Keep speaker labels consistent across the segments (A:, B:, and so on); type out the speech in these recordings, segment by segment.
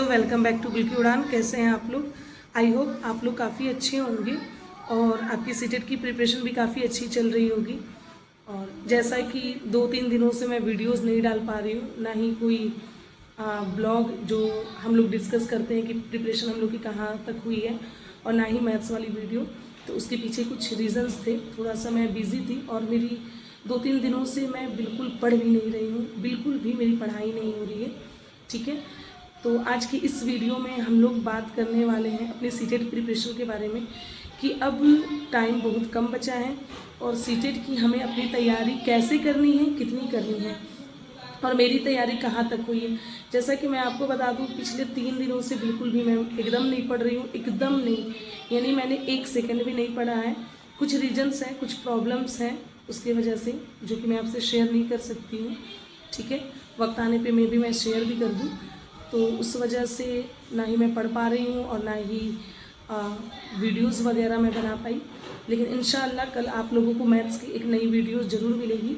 A: Welcome back to दिल की उड़ान। कैसे हैं आप लोग? आई होप आप लोग काफ़ी अच्छे होंगे और आपकी सीटेट की प्रिपरेशन भी काफ़ी अच्छी चल रही होगी। और जैसा कि 2-3 दिनों से मैं वीडियोस नहीं डाल पा रही हूँ, ना ही कोई ब्लॉग जो हम लोग डिस्कस करते हैं कि प्रिपरेशन हम लोग की कहाँ तक हुई है, और ना ही मैथ्स वाली वीडियो। तो उसके पीछे कुछ रीज़न्स थे, थोड़ा सा मैं बिज़ी थी और मेरी 2-3 दिनों से मैं बिल्कुल पढ़ भी नहीं रही हूँ, बिल्कुल भी मेरी पढ़ाई नहीं हो रही है। ठीक है, तो आज की इस वीडियो में हम लोग बात करने वाले हैं अपने सीटेट प्रिपरेशन के बारे में कि अब टाइम बहुत कम बचा है और सीटेट की हमें अपनी तैयारी कैसे करनी है, कितनी करनी है और मेरी तैयारी कहाँ तक हुई है। जैसा कि मैं आपको बता दूं, पिछले 3 दिनों से बिल्कुल भी मैं एकदम नहीं पढ़ रही हूँ, एकदम नहीं, यानी मैंने 1 सेकंड भी नहीं पढ़ा है। कुछ रीजंस हैं, कुछ प्रॉब्लम्स हैं उसकी वजह से, जो कि मैं आपसे शेयर नहीं कर सकती हूँ। ठीक है, वक्त आने पे मैं भी शेयर भी कर दूँ। तो उस वजह से ना ही मैं पढ़ पा रही हूँ और ना ही वीडियोस वगैरह मैं बना पाई। लेकिन इंशाअल्लाह कल आप लोगों को मैथ्स की एक नई वीडियो ज़रूर मिलेगी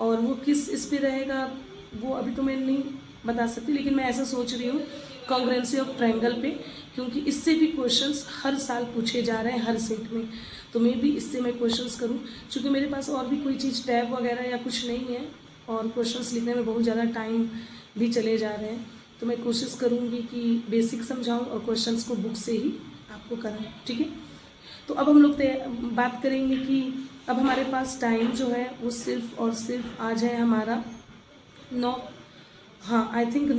A: और वो किस इस पे रहेगा वो अभी तो मैं नहीं बता सकती, लेकिन मैं ऐसा सोच रही हूँ कॉन्ग्रुएंसी ऑफ ट्रायंगल पे, क्योंकि इससे भी क्वेश्चंस हर साल पूछे जा रहे हैं हर सेट में। तो मैं भी इससे मैं क्वेश्चंस करूँ, क्योंकि मेरे पास और भी कोई चीज़ टैब वगैरह या कुछ नहीं है और क्वेश्चंस लिखने में बहुत ज़्यादा टाइम भी चले जा रहे हैं। तो मैं कोशिश करूँगी कि बेसिक समझाऊँ और क्वेश्चंस को बुक से ही आपको कराऊँ। ठीक है, तो अब हम लोग बात करेंगे कि अब हमारे पास टाइम जो है वो सिर्फ और सिर्फ आज है हमारा 9, हाँ आई थिंक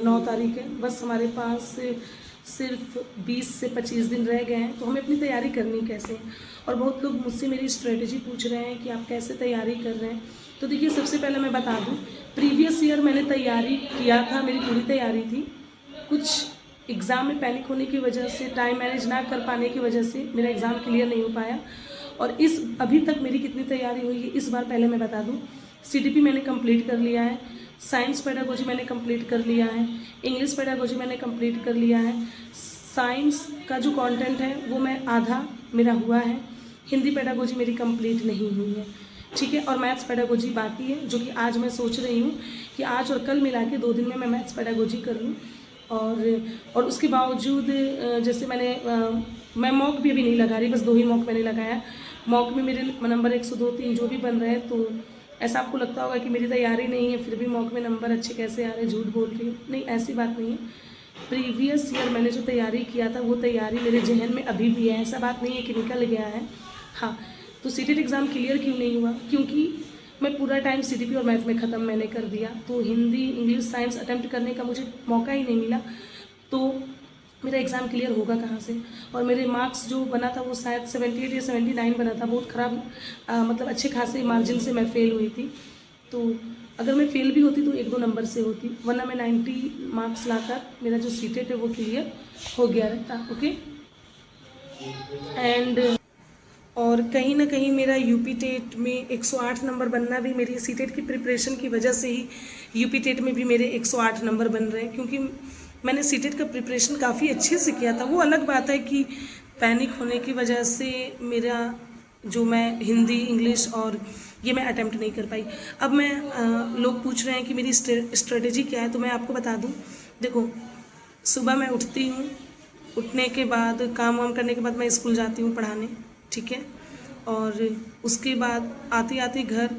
A: 9 तारीख है। बस हमारे पास सिर्फ 20 से 25 दिन रह गए हैं। तो हमें अपनी तैयारी करनी कैसे है, और बहुत लोग मुझसे मेरी स्ट्रेटजी पूछ रहे हैं कि आप कैसे तैयारी कर रहे हैं। तो देखिए, सबसे पहले मैं बता दूं, प्रीवियस ईयर मैंने तैयारी किया था, मेरी पूरी तैयारी थी। कुछ एग्ज़ाम में पैनिक होने की वजह से, टाइम मैनेज ना कर पाने की वजह से मेरा एग्ज़ाम क्लियर नहीं हो पाया। और इस अभी तक मेरी कितनी तैयारी हुई है इस बार पहले मैं बता दूँ। CTP मैंने कंप्लीट कर लिया है, साइंस पेडागोजी मैंने कंप्लीट कर लिया है, इंग्लिश पेडागोजी मैंने कंप्लीट कर लिया है, साइंस का जो कंटेंट है वो मैं आधा मेरा हुआ है, हिंदी पेडागोजी मेरी कंप्लीट नहीं हुई है। ठीक है, और मैथ्स पेडागोजी बाकी है, जो कि आज मैं सोच रही हूँ कि आज और कल मिला के 2 दिन में मैं मैथ्स पेडागोजी कर लूँ। और उसके बावजूद जैसे मैं मॉक भी अभी नहीं लगा रही, बस 2 ही मॉक मैंने लगाया। मॉक में मेरे नंबर 102-3 जो भी बन रहे हैं, तो ऐसा आपको लगता होगा कि मेरी तैयारी नहीं है फिर भी मॉक में नंबर अच्छे कैसे आ रहे हैं, झूठ बोल रही हूँ। नहीं, ऐसी बात नहीं है। प्रीवियस ईयर मैंने जो तैयारी किया था वो तैयारी मेरे जहन में अभी भी है, ऐसा बात नहीं है कि निकल गया है। हाँ, तो सीटेट एग्ज़ाम क्लियर क्यों नहीं हुआ? क्योंकि मैं पूरा टाइम CTP और मैथ में ख़त्म मैंने कर दिया, तो हिंदी, इंग्लिश, साइंस अटेम्प्ट करने का मुझे मौका ही नहीं मिला। तो मेरा एग्ज़ाम क्लियर होगा कहाँ से? और मेरे मार्क्स जो बना था वो शायद 78 या 79 बना था, बहुत ख़राब, मतलब अच्छे खासे मार्जिन से मैं फ़ेल हुई थी। तो अगर मैं फ़ेल भी होती तो 1-2 नंबर से होती, वरना मैं 90 मार्क्स लाकर मेरा जो सीटेट है वो क्लियर हो गया रहता। ओके, एंड और कहीं ना कहीं मेरा यूपी टेट में 108 नंबर बनना भी मेरी सीटेट की प्रिपरेशन की वजह से ही यूपी टेट में भी मेरे 108 नंबर बन रहे हैं, क्योंकि मैंने सीटेट का प्रिपरेशन काफ़ी अच्छे से किया था। वो अलग बात है कि पैनिक होने की वजह से मेरा जो मैं हिंदी, इंग्लिश और ये मैं अटेम्प्ट नहीं कर पाई। अब लोग पूछ रहे हैं कि मेरी स्ट्रेटजी क्या है, तो मैं आपको बता दूँ। देखो, सुबह मैं उठती हूँ, उठने के बाद काम वाम करने के बाद मैं स्कूल जाती हूँ पढ़ाने। ठीक है, और उसके बाद आते आते घर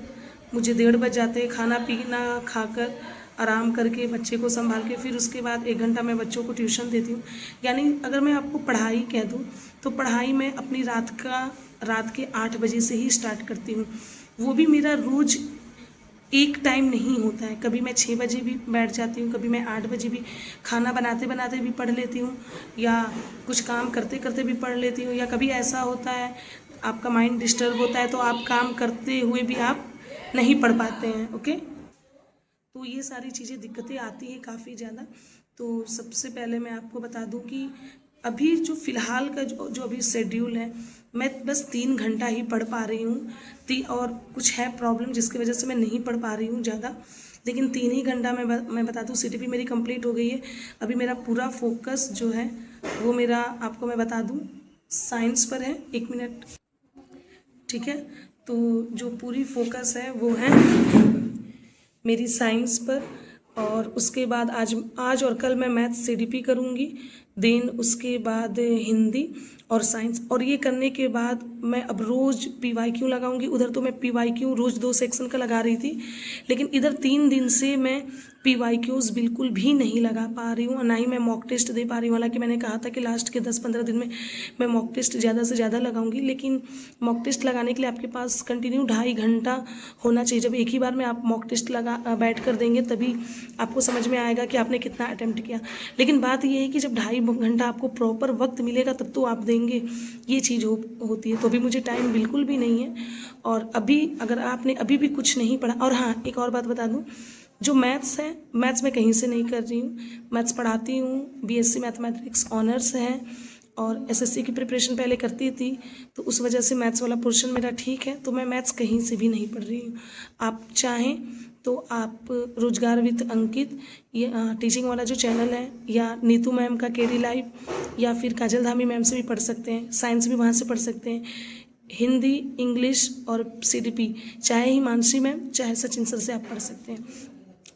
A: मुझे 1:30 बज जाते हैं, खाना पीना खाकर आराम करके बच्चे को संभाल के फिर उसके बाद 1 घंटा मैं बच्चों को ट्यूशन देती हूँ। यानी अगर मैं आपको पढ़ाई कह दूँ तो पढ़ाई मैं अपनी रात के 8 बजे से ही स्टार्ट करती हूँ। वो भी मेरा रोज़ एक टाइम नहीं होता है, कभी मैं 6 बजे भी बैठ जाती हूँ, कभी मैं 8 बजे भी, खाना बनाते बनाते भी पढ़ लेती हूँ, या कुछ काम करते करते भी पढ़ लेती हूँ, या कभी ऐसा होता है आपका माइंड डिस्टर्ब होता है तो आप काम करते हुए भी आप नहीं पढ़ पाते हैं। ओके, तो ये सारी चीज़ें दिक्कतें आती हैं काफ़ी ज़्यादा। तो सबसे पहले मैं आपको बता दूं कि अभी जो फ़िलहाल का जो अभी शेड्यूल है, मैं बस 3 घंटा ही पढ़ पा रही हूँ। और कुछ है प्रॉब्लम जिसकी वजह से मैं नहीं पढ़ पा रही हूँ ज़्यादा, लेकिन 3 ही घंटा मैं बता दूँ। CTP मेरी कंप्लीट हो गई है। अभी मेरा पूरा फोकस जो है वो मेरा, आपको मैं बता दूँ, साइंस पर है। 1 मिनट, ठीक है, तो जो पूरी फोकस है वो है मेरी साइंस पर। और उसके बाद आज और कल मैं मैथ्स CDP करूँगी, देन उसके बाद हिंदी और साइंस। और ये करने के बाद मैं अब रोज़ PYQ लगाऊंगी। उधर तो मैं PYQ रोज़ 2 सेक्शन का लगा रही थी, लेकिन इधर 3 दिन से मैं PYQs बिल्कुल भी नहीं लगा पा रही हूँ और ना ही मैं मॉक टेस्ट दे पा रही हूँ। हालांकि मैंने कहा था कि लास्ट के 10-15 दिन में मैं मॉक टेस्ट ज़्यादा से ज़्यादा लगाऊंगी, लेकिन मॉक टेस्ट लगाने के लिए आपके पास कंटिन्यू 2.5 घंटा होना चाहिए। जब एक ही बार में आप मॉक टेस्ट बैठ कर देंगे तभी आपको समझ में आएगा कि आपने कितना अटैम्प्ट किया। लेकिन बात ये है कि जब 2.5 घंटा आपको प्रॉपर वक्त मिलेगा तब तो आप देंगे, ये चीज़ होती है। तो अभी मुझे टाइम बिल्कुल भी नहीं है। और अभी अगर आपने अभी भी कुछ नहीं पढ़ा, और हाँ एक और बात बता दूँ, जो मैथ्स है, मैथ्स मैं कहीं से नहीं कर रही हूँ, मैथ्स पढ़ाती हूँ, BSc मैथमेटिक्स ऑनर्स है और SSC की प्रिपरेशन पहले करती थी, तो उस वजह से मैथ्स वाला पोर्शन मेरा ठीक है। तो मैं मैथ्स कहीं से भी नहीं पढ़ रही हूँ। आप चाहें तो आप रोजगार विद अंकित या टीचिंग वाला जो चैनल है, या नीतू मैम का KD लाइव, या फिर काजल धामी मैम से भी पढ़ सकते हैं। साइंस भी वहाँ से पढ़ सकते हैं। हिंदी, इंग्लिश और CDP चाहे हिमांशी मैम चाहे सचिन सर से आप पढ़ सकते हैं।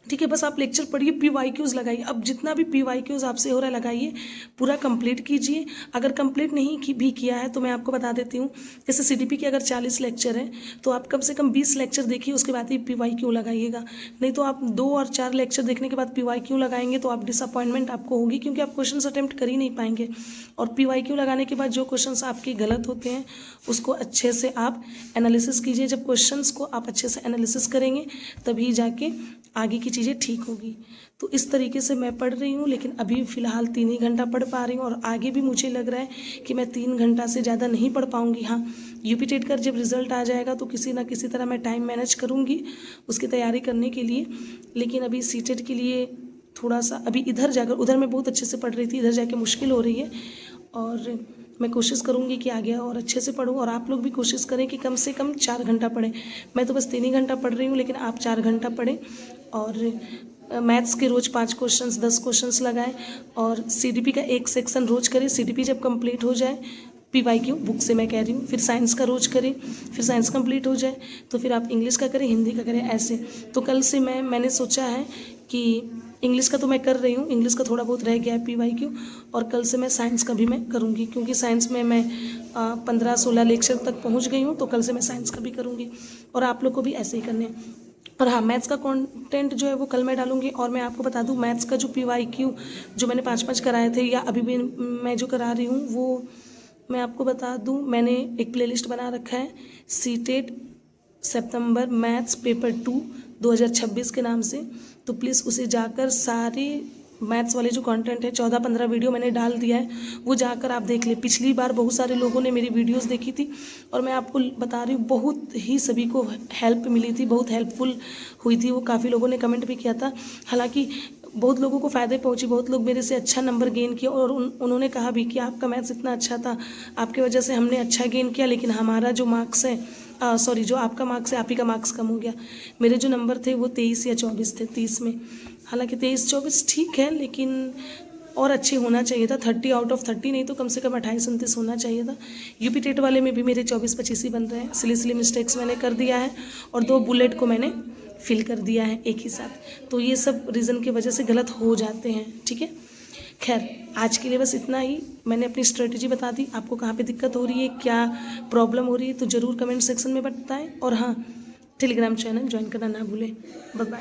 A: ठीक है, बस आप लेक्चर पढ़िए, PYQs लगाइए। अब जितना भी PYQs आपसे हो रहा है लगाइए, पूरा कंप्लीट कीजिए। अगर कंप्लीट नहीं भी किया है तो मैं आपको बता देती हूँ, जैसे CDP के अगर 40 लेक्चर हैं तो आप कम से कम 20 लेक्चर देखिए, उसके बाद ही PYQ लगाइएगा। नहीं तो आप 2 और 4 लेक्चर देखने के बाद PYQ लगाएंगे तो आप डिसअपॉइंटमेंट आपको होगी, क्योंकि आप क्वेश्चन अटैम्प्ट कर ही नहीं पाएंगे। और PYQ लगाने के बाद जो क्वेश्चन आपके गलत होते हैं उसको अच्छे से आप एनालिसिस कीजिए। जब क्वेश्चन को आप अच्छे से एनालिसिस करेंगे तभी जाके आगे की चीज़ें ठीक होगी। तो इस तरीके से मैं पढ़ रही हूँ, लेकिन अभी फ़िलहाल 3 ही घंटा पढ़ पा रही हूँ और आगे भी मुझे लग रहा है कि मैं 3 घंटा से ज़्यादा नहीं पढ़ पाऊँगी। हाँ, UP टेट का जब रिज़ल्ट आ जाएगा तो किसी ना किसी तरह मैं टाइम मैनेज करूँगी उसकी तैयारी करने के लिए। लेकिन अभी CTET के लिए थोड़ा सा अभी इधर जाकर, उधर मैं बहुत अच्छे से पढ़ रही थी, इधर जाके मुश्किल हो रही है। और मैं कोशिश करूँगी कि आगे और अच्छे से पढूँ, और आप लोग भी कोशिश करें कि कम से कम 4 घंटा पढ़ें। मैं तो बस 3 ही घंटा पढ़ रही हूँ, लेकिन आप 4 घंटा पढ़ें। और मैथ्स के रोज़ 5 क्वेश्चंस 10 क्वेश्चंस लगाएं, और CDP का एक सेक्शन रोज़ करें। CDP जब कंप्लीट हो जाए, PYQ बुक से मैं कह रही हूँ, फिर साइंस का रोज़ करें, फिर साइंस कंप्लीट हो जाए तो फिर आप इंग्लिश का करें, हिंदी का करें, ऐसे। तो कल से मैंने सोचा है कि इंग्लिश का तो मैं कर रही हूँ, इंग्लिश का थोड़ा बहुत रह गया है PYQ, और कल से मैं साइंस का भी मैं करूँगी, क्योंकि साइंस में मैं 15-16 लेक्चर तक पहुँच गई हूँ। तो कल से मैं साइंस का भी करूँगी, और आप लोग को भी ऐसे ही करने हैं। और हाँ, मैथ्स का कंटेंट जो है वो कल मैं डालूंगी। और मैं आपको बता दूं, मैथ्स का जो PYQ जो मैंने 5-5 कराए थे, या अभी भी मैं जो करा रही हूँ, वो मैं आपको बता दूं, मैंने एक प्लेलिस्ट बना रखा है, CTET सितंबर मैथ्स पेपर 2 2026 के नाम से। तो प्लीज़ उसे जाकर सारे मैथ्स वाले जो कंटेंट है 14-15 वीडियो मैंने डाल दिया है, वो जाकर आप देख ले। पिछली बार बहुत सारे लोगों ने मेरी वीडियोस देखी थी, और मैं आपको बता रही हूँ बहुत ही सभी को हेल्प मिली थी, बहुत हेल्पफुल हुई थी वो। काफ़ी लोगों ने कमेंट भी किया था, हालांकि बहुत लोगों को फ़ायदे पहुँची, बहुत लोग मेरे से अच्छा नंबर गेन किया, और उन्होंने कहा भी कि आपका मैथ्स इतना अच्छा था, आपकी वजह से हमने अच्छा गेन किया, लेकिन हमारा जो मार्क्स है जो आपका मार्क्स है, आप ही का मार्क्स कम हो गया। मेरे जो नंबर थे वो 23 या 24 थे 30 में। हालांकि 23-24 ठीक है, लेकिन और अच्छे होना चाहिए था, 30 आउट ऑफ 30 नहीं तो कम से कम 28-29 होना चाहिए था। UP टेट वाले में भी मेरे 24-25 ही बन रहे हैं। सिली मिस्टेक्स मैंने कर दिया है, और 2 बुलेट को मैंने फिल कर दिया है एक ही साथ। तो ये सब रीज़न की वजह से गलत हो जाते हैं, ठीक है। खैर, आज के लिए बस इतना ही। मैंने अपनी स्ट्रेटजी बता दी, आपको कहाँ पे दिक्कत हो रही है, क्या प्रॉब्लम हो रही है, तो ज़रूर कमेंट सेक्शन में बताएं। और हाँ, टेलीग्राम चैनल ज्वाइन करना ना भूलें। Bye bye.